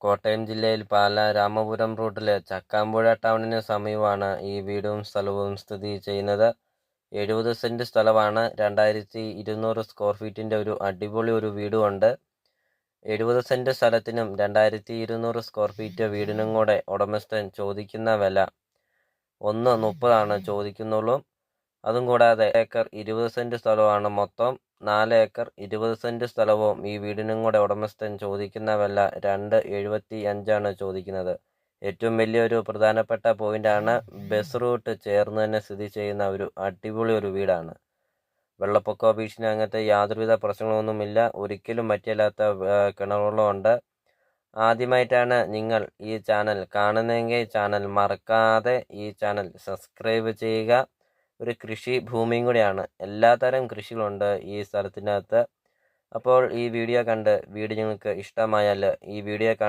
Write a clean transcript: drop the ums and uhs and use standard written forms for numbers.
കോട്ടയം ജില്ലയിൽ പാലാ രാമപുരം റൂട്ടിലെ ചക്കാമ്പുഴ ടൗണിന് സമീപമാണ് ഈ വീടും സ്ഥലവും സ്ഥിതി ചെയ്യുന്നത്. 70 സെന്റ് സ്ഥലമാണ്. 2200 സ്ക്വയർ ഫീറ്റിന്റെ ഒരു അടിപൊളി ഒരു വീടുമുണ്ട്. 70 സെന്റ് സ്ഥലത്തിനും 2200 സ്ക്വയർ ഫീറ്റ് വീടിനും കൂടെ ഉടമസ്ഥൻ ചോദിക്കുന്ന വില 1.30 ചോദിക്കുന്നുള്ളൂ. അതും കൂടാതെ ഏക്കർ 20 സെന്റ് സ്ഥലമാണ് മൊത്തം. 4 ഏക്കർ 20 സെന്റ് സ്ഥലവും ഈ വീടിനും കൂടെ ഉടമസ്ഥൻ ചോദിക്കുന്ന വില 2.75 ചോദിക്കുന്നത്. ഏറ്റവും വലിയൊരു പ്രധാനപ്പെട്ട പോയിന്റാണ്, ബസ് റൂട്ട് ചേർന്ന് തന്നെ സ്ഥിതി ചെയ്യുന്ന ഒരു അടിപൊളി ഒരു വീടാണ്. വെള്ളപ്പൊക്ക ഭീഷണി അങ്ങനത്തെ യാതൊരുവിധ പ്രശ്നങ്ങളൊന്നുമില്ല. ഒരിക്കലും പറ്റില്ലാത്ത കിണറുകളുണ്ട്. ആദ്യമായിട്ടാണ് നിങ്ങൾ ഈ ചാനൽ കാണുന്നതെങ്കിൽ ചാനൽ മറക്കാതെ ഈ ചാനൽ സബ്സ്ക്രൈബ് ചെയ്യുക. ഒരു കൃഷി ഭൂമിയും കൂടിയാണ്. എല്ലാത്തരം കൃഷികളുണ്ട് ഈ സ്ഥലത്തിനകത്ത്. അപ്പോൾ ഈ വീഡിയോ കണ്ട് വീഡിയോ നിങ്ങൾക്ക് ഇഷ്ടമായാൽ ഈ വീഡിയോ